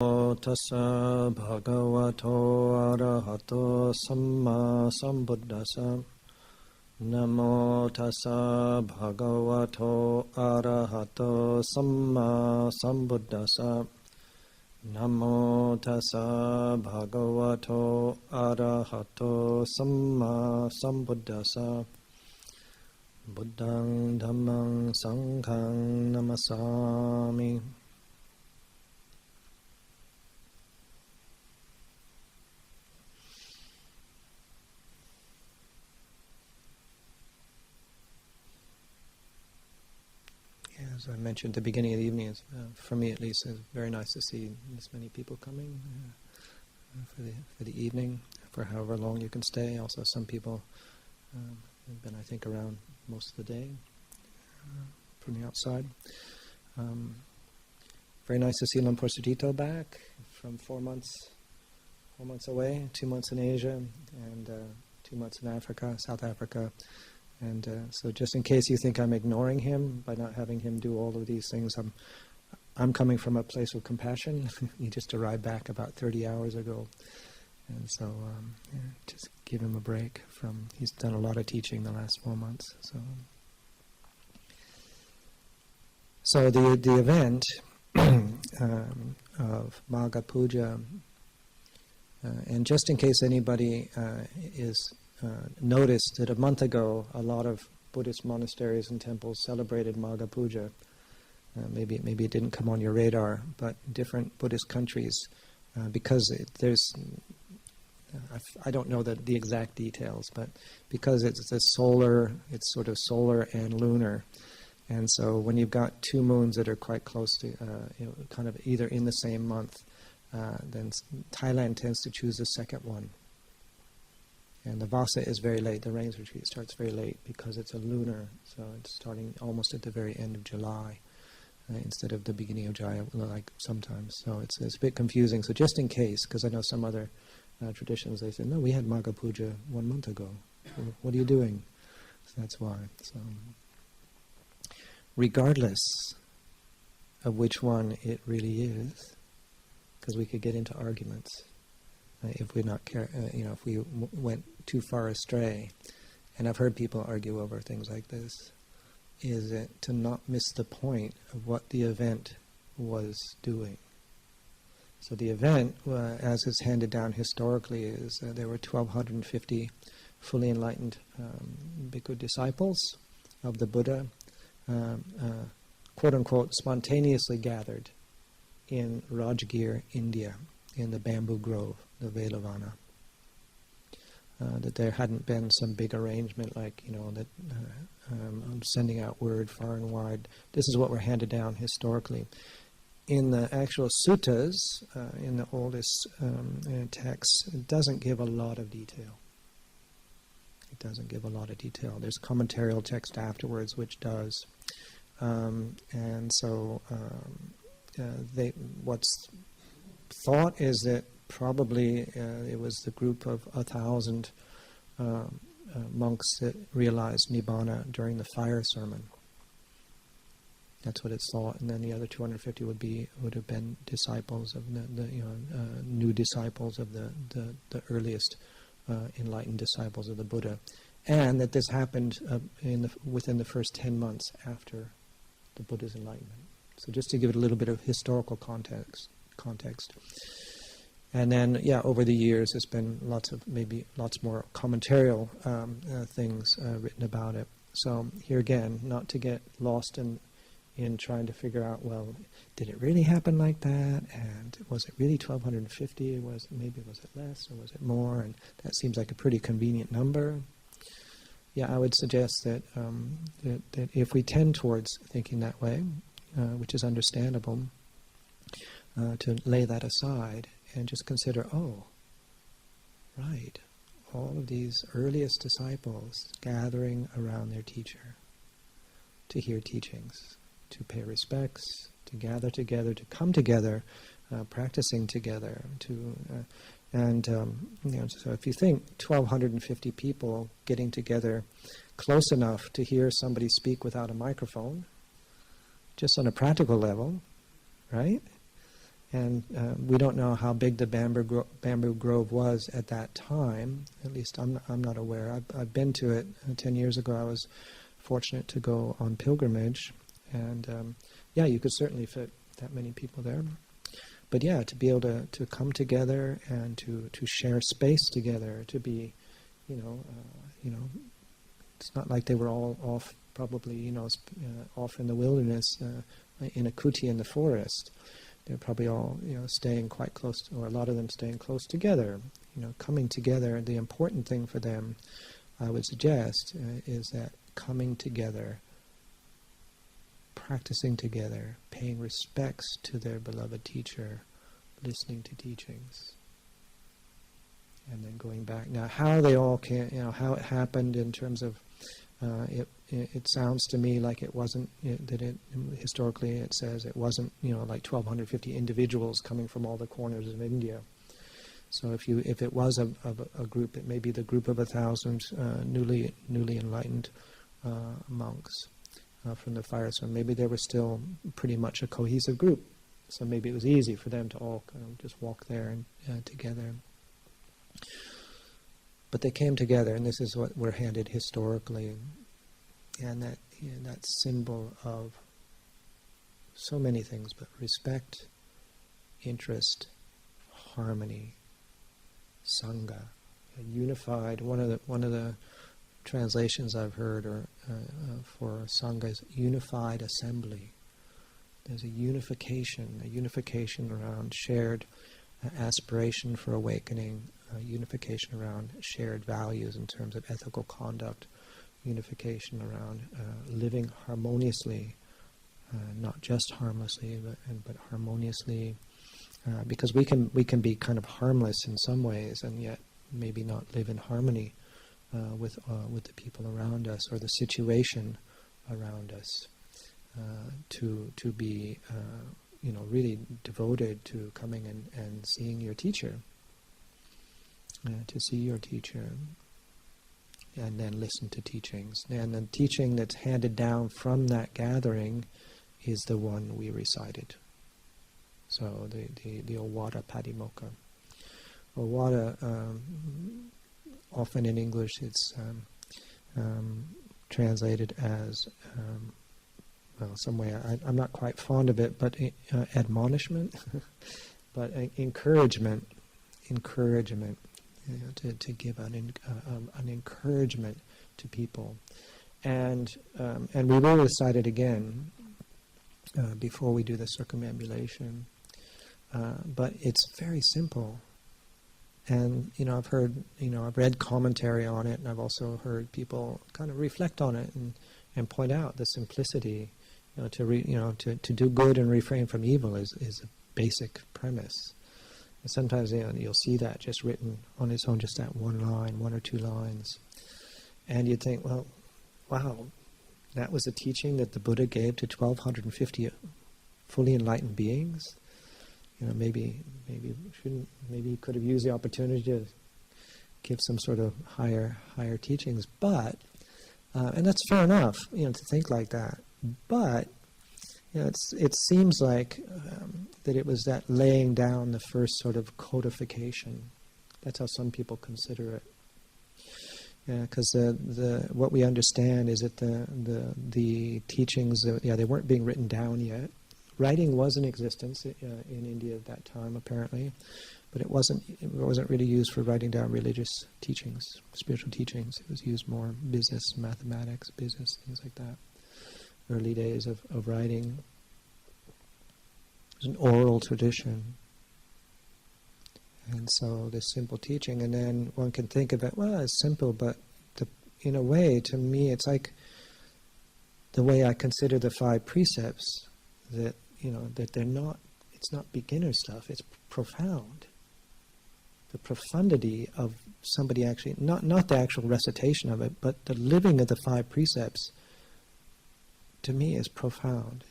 Tassa bhagavato arahato samma sambuddhassa. Namo tassa bhagavato arahato samma sambuddhassa. Namo tassa bhagavato arahato samma sambuddhassa. Buddhang dhammang sanghang namasami. As I mentioned at the beginning of the evening, for me at least, it's very nice to see this many people coming for the evening, for however long you can stay. Also, some people have been, I think, around most of the day from the outside. Very nice to see Lumpur Sudhito back from 4 months away, 2 months in Asia, and 2 months in Africa, South Africa. And so just in case you think I'm ignoring him by not having him do all of these things, I'm coming from a place of compassion. He just arrived back about 30 hours ago. And so just give him a break. He's done a lot of teaching the last 4 months. So the event of Magha Puja, and just in case anybody is noticed that a month ago a lot of Buddhist monasteries and temples celebrated Magha Puja. Maybe it didn't come on your radar, but different Buddhist countries, because there's, I don't know the exact details, but because it's sort of solar and lunar, and so when you've got two moons that are quite close to, kind of either in the same month, then Thailand tends to choose the second one. And the Vasa is very late. The rains retreat starts very late because it's a lunar, so it's starting almost at the very end of July instead of the beginning of July, like sometimes. So it's a bit confusing. So just in case, because I know some other traditions, they say, no, we had Magha Puja 1 month ago. What are you doing? So that's why. So regardless of which one it really is, because we could get into arguments. If we're not if we went too far astray, and I've heard people argue over things like this, is it to not miss the point of what the event was doing. So the event, as is handed down historically, is there were 1,250 fully enlightened bhikkhu disciples of the Buddha, quote unquote, spontaneously gathered in Rajgir, India, in the bamboo grove, the Velavana. That there hadn't been some big arrangement like, that I'm sending out word far and wide. This is what we're handed down historically. In the actual suttas, in the oldest texts, it doesn't give a lot of detail. It doesn't give a lot of detail. There's commentarial text afterwards which does. And so what's thought is that probably it was the group of 1,000 monks that realized Nibbana during the fire sermon. That's what it's thought, and then the other 250 would have been disciples of the new disciples of the earliest enlightened disciples of the Buddha, and that this happened within the first 10 months after the Buddha's enlightenment. So just to give it a little bit of historical context. And then, over the years, there's been lots more commentarial things written about it. So here again, not to get lost in trying to figure out, well, did it really happen like that? And was it really 1,250? Was it less or was it more? And that seems like a pretty convenient number. Yeah, I would suggest that that if we tend towards thinking that way, which is understandable, to lay that aside and just consider, oh, right, all of these earliest disciples gathering around their teacher to hear teachings, to pay respects, to gather together, to come together, practicing together, so if you think 1,250 people getting together close enough to hear somebody speak without a microphone, just on a practical level, right? And we don't know how big the bamboo grove was at that time. At least I'm not aware. I've been to it 10 years ago. I was fortunate to go on pilgrimage, and yeah, you could certainly fit that many people there. But yeah, to be able to come together and to share space together, to be, it's not like they were all off, probably, off in the wilderness, in a kuti in the forest. They're probably all, staying quite close, or a lot of them staying close together, coming together. The important thing for them, I would suggest, is that coming together, practicing together, paying respects to their beloved teacher, listening to teachings, and then going back. Now, how they all can, how it happened in terms of, it sounds to me like it wasn't, historically it says it wasn't, like 1,250 individuals coming from all the corners of India. So if it was a group, it may be the group of 1,000 newly enlightened monks from the fire. So maybe they were still pretty much a cohesive group. So maybe it was easy for them to all kind of just walk there and together. But they came together, and this is what we're handed historically, and that symbol of so many things, but respect, interest, harmony, sangha, a unified. One of the translations I've heard for sangha is unified assembly. There's a unification around shared aspiration for awakening, unification around shared values in terms of ethical conduct, unification around living harmoniously, not just harmlessly, but harmoniously, because we can be kind of harmless in some ways and yet maybe not live in harmony with the people around us or the situation around us. To be really devoted to coming and seeing your teacher, to see your teacher, and then listen to teachings. And the teaching that's handed down from that gathering is the one we recited. So the Ovada Padimokkha. Ovada, often in English it's translated as, some way, I'm not quite fond of it, but admonishment, but encouragement, to give an encouragement to people. And we will recite it again before we do the circumambulation. But it's very simple. And, I've heard, I've read commentary on it, and I've also heard people kind of reflect on it and point out the simplicity. To do good and refrain from evil is a basic premise. And sometimes you'll see that just written on its own, just that one line, one or two lines. And you'd think, well, wow, that was a teaching that the Buddha gave to 1,250 fully enlightened beings. Maybe he could have used the opportunity to give some sort of higher teachings. But and that's fair enough, to think like that. But it seems like that it was that laying down the first sort of codification. That's how some people consider it. Because what we understand is that the teachings, they weren't being written down yet. Writing was in existence in India at that time, apparently, but it wasn't really used for writing down religious teachings, spiritual teachings. It was used more business, mathematics, things like that. Early days of writing. It was an oral tradition. And so this simple teaching, and then one can think of it, well, it's simple, but in a way, to me, it's like the way I consider the 5 precepts, that, that it's not beginner stuff, it's profound. The profundity of somebody actually, not the actual recitation of it, but the living of the 5 precepts, to me, is profound.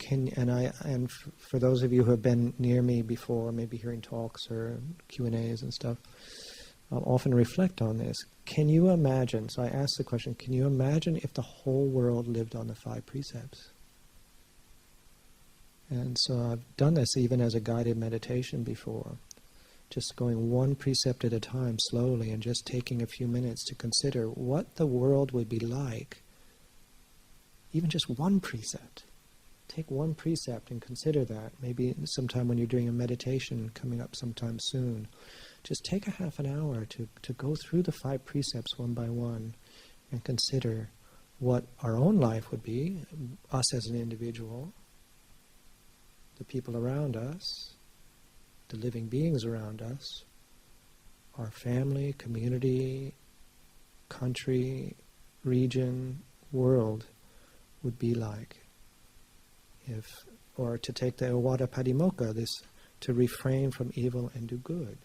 And for those of you who have been near me before, maybe hearing talks or Q&As and stuff, I'll often reflect on this. Can you imagine, so I ask the question, can you imagine if the whole world lived on the 5 precepts? And so I've done this even as a guided meditation before, just going one precept at a time slowly and just taking a few minutes to consider what the world would be like, even just one precept. Take one precept and consider that. Maybe sometime when you're doing a meditation coming up sometime soon, just take a half an hour to go through the 5 precepts one by one and consider what our own life would be, us as an individual, the people around us, the living beings around us, our family, community, country, region, world would be like. Or to take the Awada Padimokkha, this to refrain from evil and do good.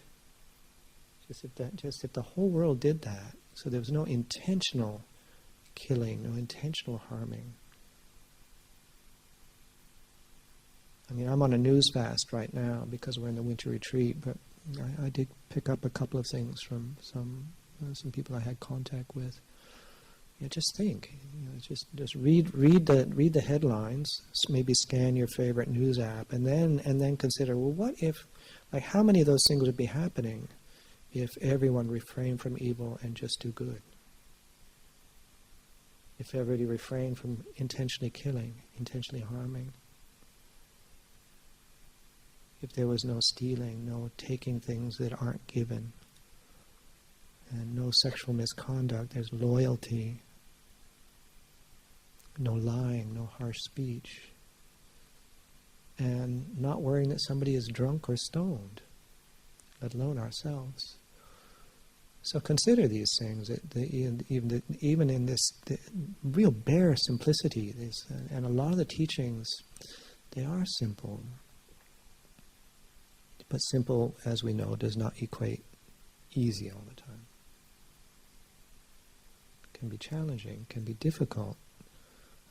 Just if the whole world did that, so there was no intentional killing, no intentional harming. I mean, I'm on a news fast right now because we're in the winter retreat, but I did pick up a couple of things from some people I had contact with. Just think, just read the headlines, maybe scan your favorite news app, and then consider, well, what if, like, how many of those things would be happening if everyone refrained from evil and just do good? If everybody refrained from intentionally killing, intentionally harming. If there was no stealing, no taking things that aren't given, and no sexual misconduct, there's loyalty, no lying, no harsh speech, and not worrying that somebody is drunk or stoned, let alone ourselves. So consider these things, even in this real bare simplicity, and a lot of the teachings, they are simple. But simple, as we know, does not equate easy all the time. It can be challenging, can be difficult.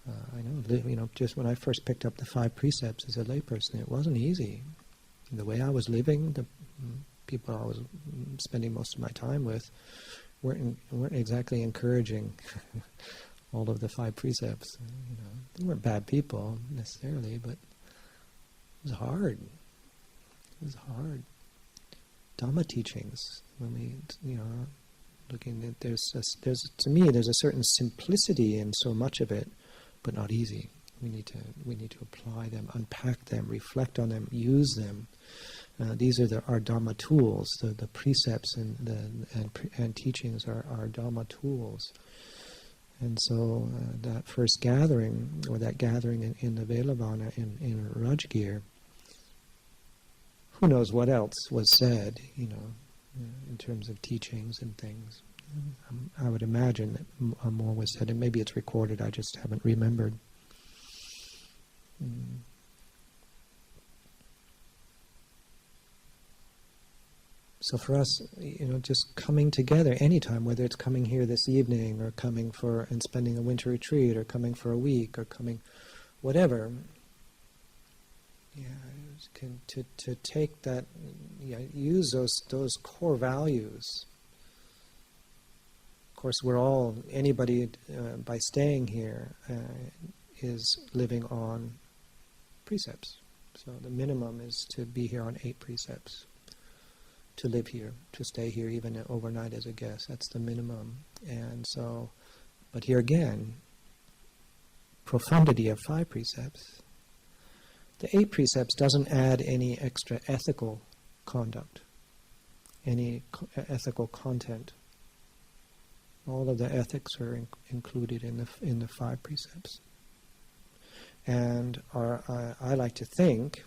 I know, just when I first picked up the 5 precepts as a layperson, it wasn't easy. The way I was living, the people I was spending most of my time with weren't exactly encouraging all of the 5 precepts. They weren't bad people necessarily, but it was hard. It was hard. Dhamma teachings, when we, looking at there's to me there's a certain simplicity in so much of it, but not easy. We need to apply them, unpack them, reflect on them, use them. These are our Dhamma tools. The precepts and teachings are our Dhamma tools. And so that first gathering, or that gathering in the Velavana in Rajgir, who knows what else was said, in terms of teachings and things. I would imagine that more was said, and maybe it's recorded, I just haven't remembered. So for us, just coming together anytime, whether it's coming here this evening, or coming for and spending a winter retreat, or coming for a week, or coming whatever, to take that, use those core values. Of course, anybody by staying here is living on precepts. So the minimum is to be here on 8 precepts, to live here, to stay here even overnight as a guest. That's the minimum. And so, but here again, profundity of 5 precepts. The 8 precepts doesn't add any extra ethical conduct, any ethical content. All of the ethics are included in the 5 precepts. And I like to think,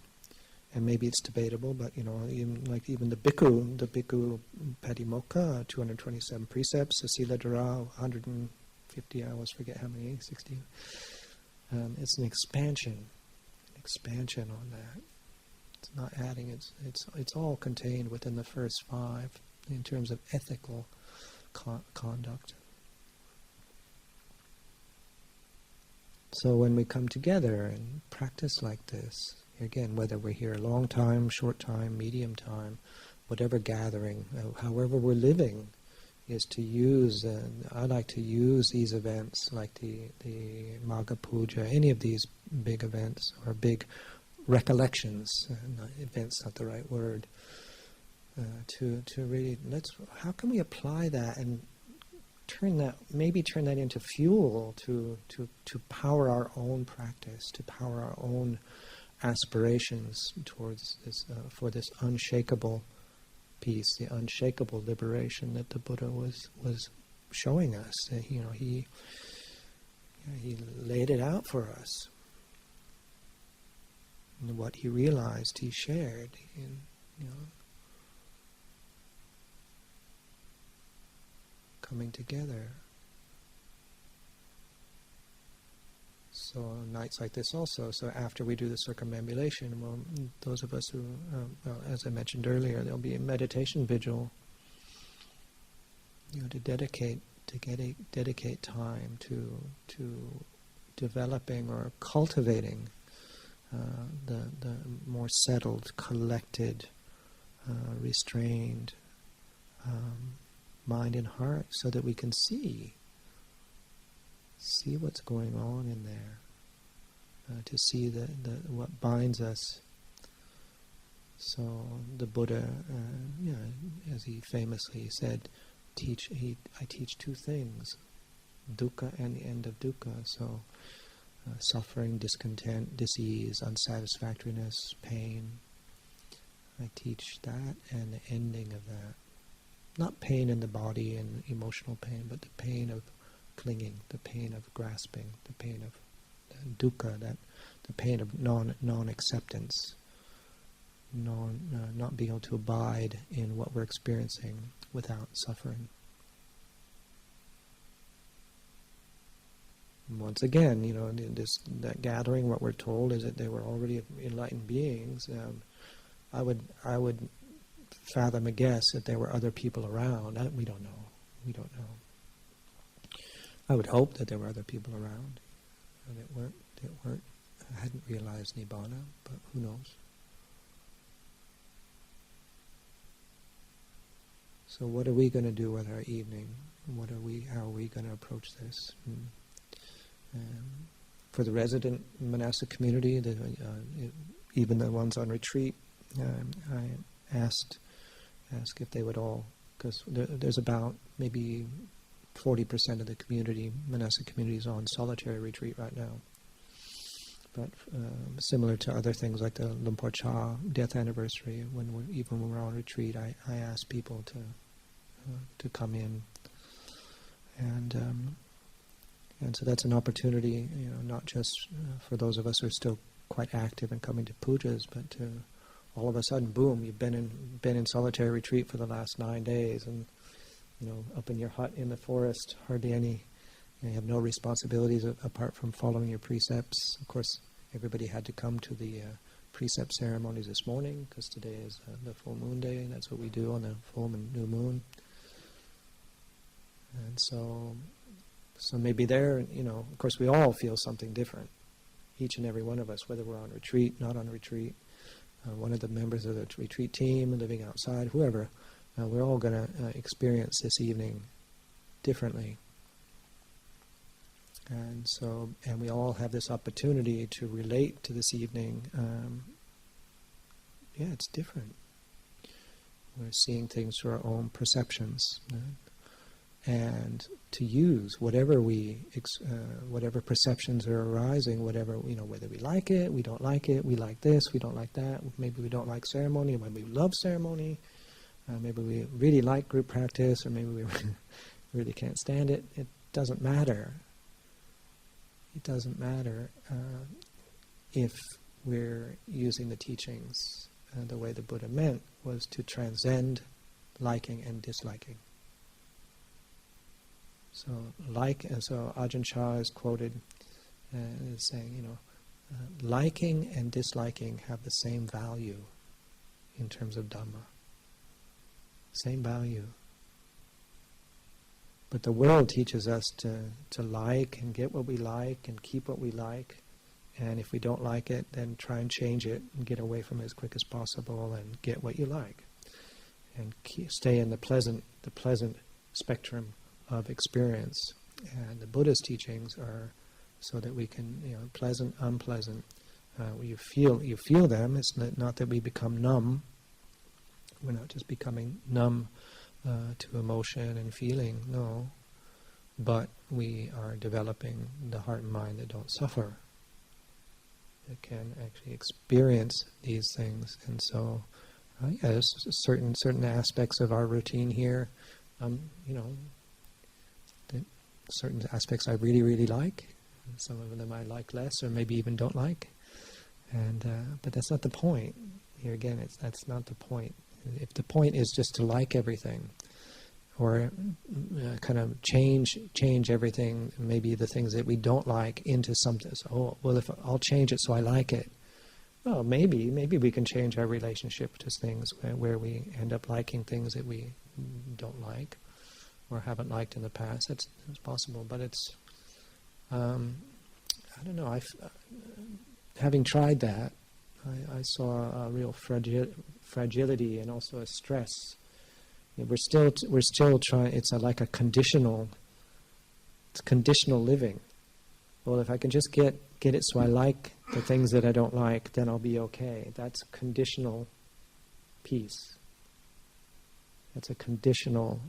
and maybe it's debatable, but even the bhikkhu Padimokkha, 227 precepts, the Sila Dhara, 150, I always forget how many, 60. It's an expansion on that. It's not adding. It's all contained within the first 5 in terms of ethical conduct. So when we come together and practice like this, again, whether we're here a long time, short time, medium time, whatever gathering, however we're living, is to use, I like to use these events like the Magha Puja, any of these big events, or big recollections, not events, not the right word, to really, how can we apply that and turn that into fuel to power our own practice, to power our own aspirations towards this, for this unshakable peace, the unshakable liberation that the Buddha was showing us. He laid it out for us. And what he realized, he shared. Coming together. So nights like this also. So after we do the circumambulation, well, those of us who, as I mentioned earlier, there'll be a meditation vigil. To dedicate time to developing or cultivating the more settled, collected, restrained mind and heart, so that we can see what's going on in there, to see what binds us. So the Buddha, as he famously said, I teach two things, dukkha and the end of dukkha. So suffering, discontent, disease, unsatisfactoriness, pain. I teach that and the ending of that. Not pain in the body and emotional pain, but the pain of clinging, the pain of grasping, the pain of dukkha, the pain of non-acceptance, not being able to abide in what we're experiencing without suffering. And once again, that gathering, what we're told is that they were already enlightened beings. I would fathom a guess that there were other people around. We don't know. I would hope that there were other people around, and that hadn't realized Nibbana, but who knows? So what are we going to do with our evening? How are we going to approach this? For the resident monastic community, even the ones on retreat, I ask if they would all, because there's about maybe 40% of the community, monastic communities, on solitary retreat right now. But similar to other things like the Lumpur Cha death anniversary, when we're on retreat, I ask people to come in, and so that's an opportunity, not just for those of us who are still quite active and coming to pujas, but to all of a sudden, boom, you've been in solitary retreat for the last 9 days, and up in your hut in the forest, hardly any. You have no responsibilities apart from following your precepts. Of course, everybody had to come to the precept ceremonies this morning, because today is the full moon day, and that's what we do on the full and new moon. And so maybe there, of course, we all feel something different, each and every one of us, whether we're on retreat, not on retreat, one of the members of the retreat team, living outside, whoever, we're all going to experience this evening differently. And we all have this opportunity to relate to this evening. It's different. We're seeing things through our own perceptions, and to use whatever perceptions are arising, whether we like it, we don't like it, we like this, we don't like that. Maybe we don't like ceremony, maybe we love ceremony. Maybe we really like group practice, or maybe we really can't stand it. It doesn't matter. It doesn't matter if we're using the teachings the way the Buddha meant, was to transcend liking and disliking. So Ajahn Chah is quoted as saying, liking and disliking have the same value in terms of Dhamma. Same value. But the world teaches us to like and get what we like and keep what we like. And if we don't like it, then try and change it and get away from it as quick as possible and get what you like. And stay in the pleasant spectrum of experience. And the Buddha's teachings are so that we can, pleasant, unpleasant, You feel them. It's not that we become numb. We're not just becoming numb to emotion and feeling, no. But we are developing the heart and mind that don't suffer. That can actually experience these things. And so, there's certain aspects of our routine here, certain aspects I really, really like. And some of them I like less, or maybe even don't like. And but that's not the point. Here again, that's not the point. If the point is just to like everything, or kind of change everything, maybe the things that we don't like into something. So, if I'll change it so I like it. Well, maybe we can change our relationship to things where we end up liking things that we don't like or haven't liked in the past. That's possible, but it's I don't know. Having tried that, I saw a real fragility and also a stress. We're still trying. It's like a conditional. It's conditional living. Well, if I can just get it so I like the things that I don't like, then I'll be okay. That's conditional peace. That's a conditional,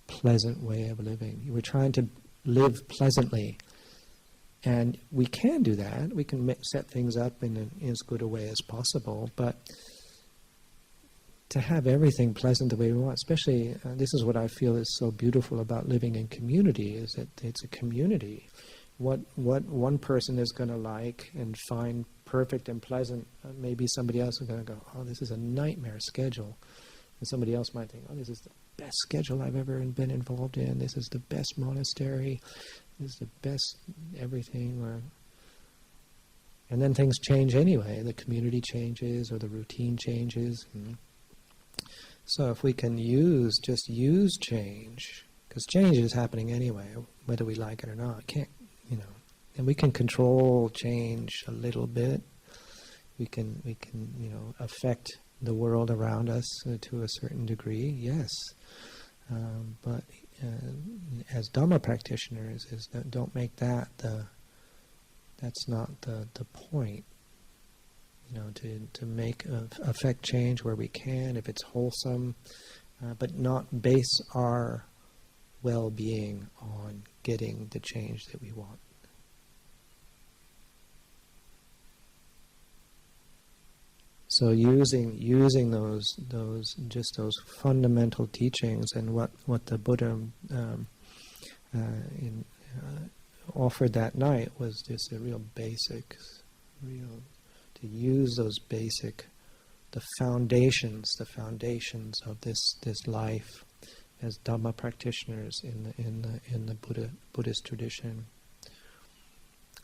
pleasant way of living. We're trying to live pleasantly. And we can do that. We can set things up in as good a way as possible. But to have everything pleasant the way we want, especially, this is what I feel is so beautiful about living in community, is that it's a community. What one person is going to like and find perfect and pleasant, maybe somebody else is going to go, oh, this is a nightmare schedule. And somebody else might think, oh, this is the best schedule I've ever been involved in. This is the best monastery. This is the best everything. And then things change anyway. The community changes or the routine changes. So if we can use change, because change is happening anyway, whether we like it or not. And we can control change a little bit. We can affect the world around us to a certain degree, yes. But as Dhamma practitioners, don't make that that's not the point. To affect change where we can, if it's wholesome, but not base our well-being on getting the change that we want. So using those fundamental teachings and what the Buddha offered that night was just a real basics, to use those the foundations of this life as Dhamma practitioners in the Buddhist tradition.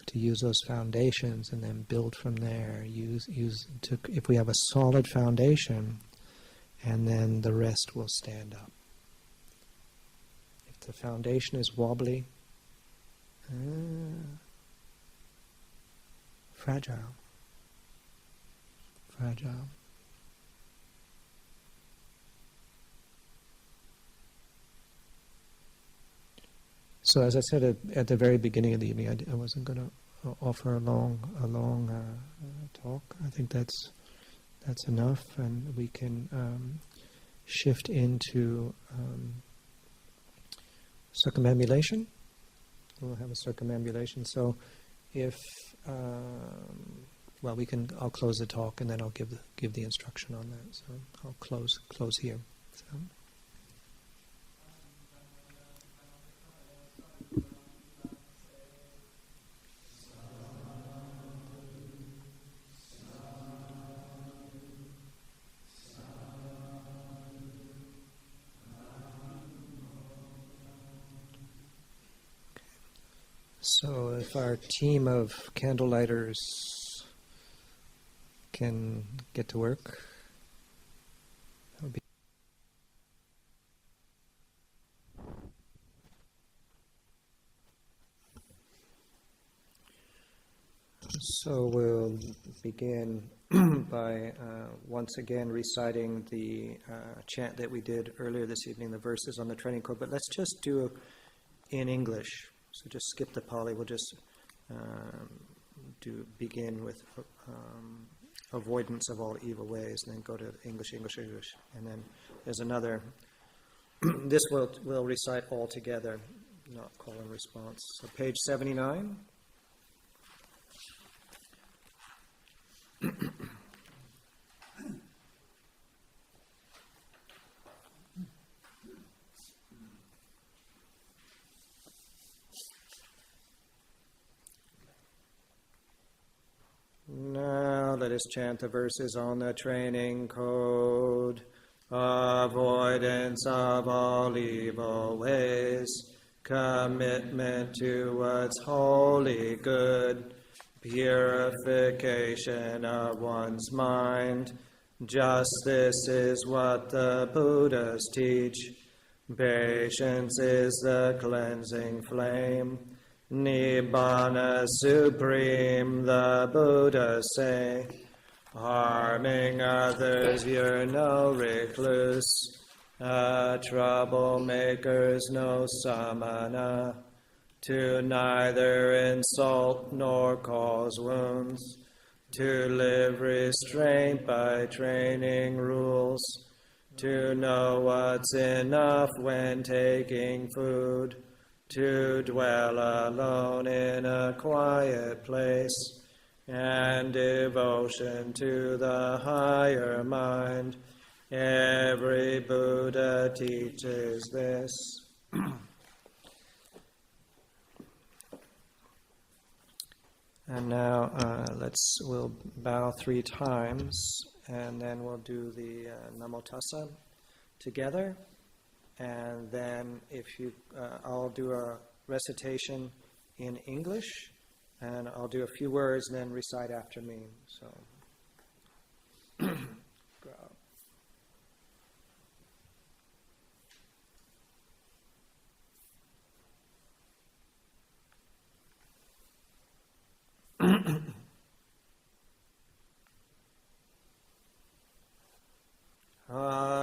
To use those foundations and then build from there. If we have a solid foundation, and then the rest will stand up. If the foundation is wobbly, fragile. So, as I said at the very beginning of the evening, I wasn't going to offer a long talk. I think that's enough, and we can shift into circumambulation. We'll have a circumambulation. So, I'll close the talk, and then I'll give the instruction on that. So I'll close here. So. So if our team of candlelighters can get to work, that would be. So we'll begin by once again reciting the chant that we did earlier this evening, the verses on the training cord, but let's just do in English. So just skip the Pali. We'll just do begin with avoidance of all evil ways, and then go to English, and then there's another. This will recite all together, not call and response. So page 79. Now let us chant the verses on the training code. Avoidance of all evil ways, commitment to what's wholly good, purification of one's mind. Just this is what the Buddhas teach. Patience is the cleansing flame. Nibbana supreme, the Buddhas say. Harming others, you're no recluse. A troublemaker's no samana. To neither insult nor cause wounds. To live restraint by training rules. To know what's enough when taking food. To dwell alone in a quiet place. And devotion to the higher mind. Every Buddha teaches this. And now we'll bow 3 times, and then we'll do the Namo Tassa together. And then I'll do a recitation in English. And I'll do a few words and then recite after me. So,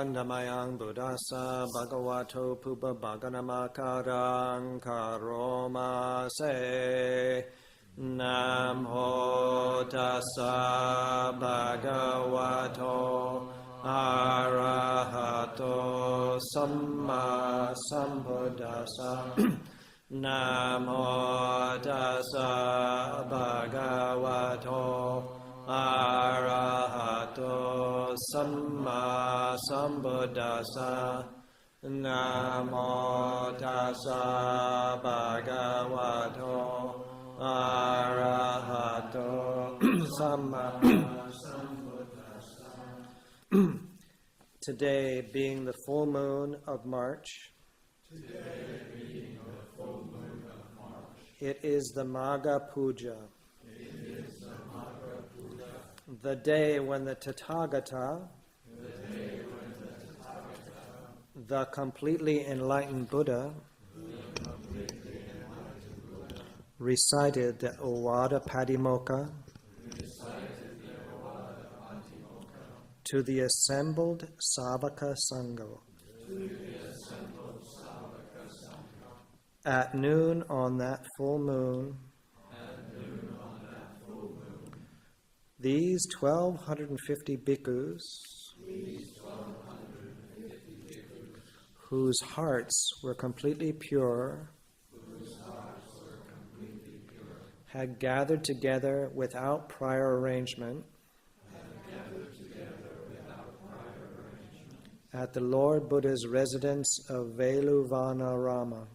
Namayang Buddhasa Bhagavato Pupa Bhaganamakarang Karoma Se Namo tassa bhagavato arahato samma sambuddhassa. Namo tassa bhagavato arahato samma sambuddhassa. Namo tassa bhagavato arahato samma sambuddhassa. Today being the full moon of March, it is the Magha Puja, the day when the Tathagata, the completely enlightened Buddha, recited the Ovada Padimokkha to the assembled Savaka Sangha at noon on that full moon. These 1,250 bhikkhus, whose hearts were completely pure, had gathered together without prior arrangement at the Lord Buddha's residence of Veluvanarama.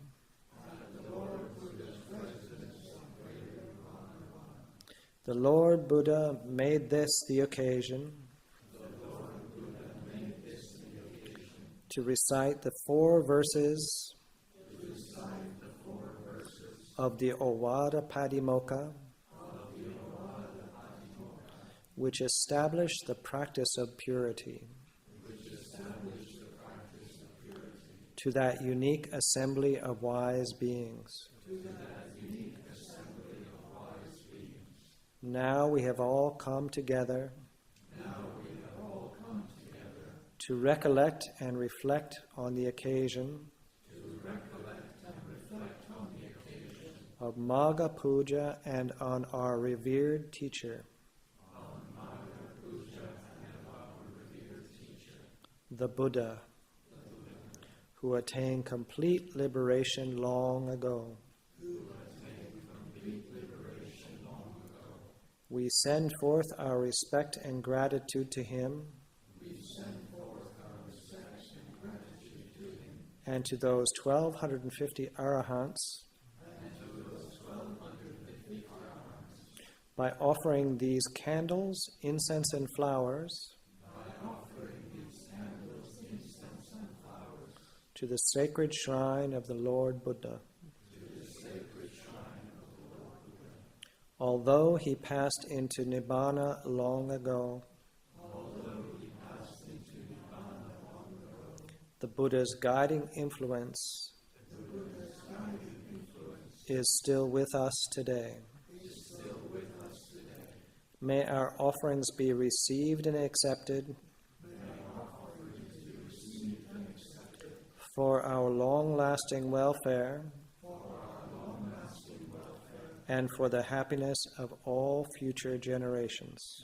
The Lord Buddha made this the occasion to recite the 4 verses of the Ovada Padimokkha, which establish the practice of purity, to that unique assembly of wise beings. Now we have all come together to recollect and reflect on the occasion of Magha Puja and on our revered teacher, the Buddha, who attained complete liberation long ago. We send forth our respect and gratitude to him, and to those 1,250 arahants, by offering these candles, incense, and flowers to the sacred shrine of the Lord Buddha. Although he passed into Nibbana long ago, the Buddha's guiding influence is still with us today. May our offerings be received and accepted for our long-lasting welfare and for the happiness of all future generations.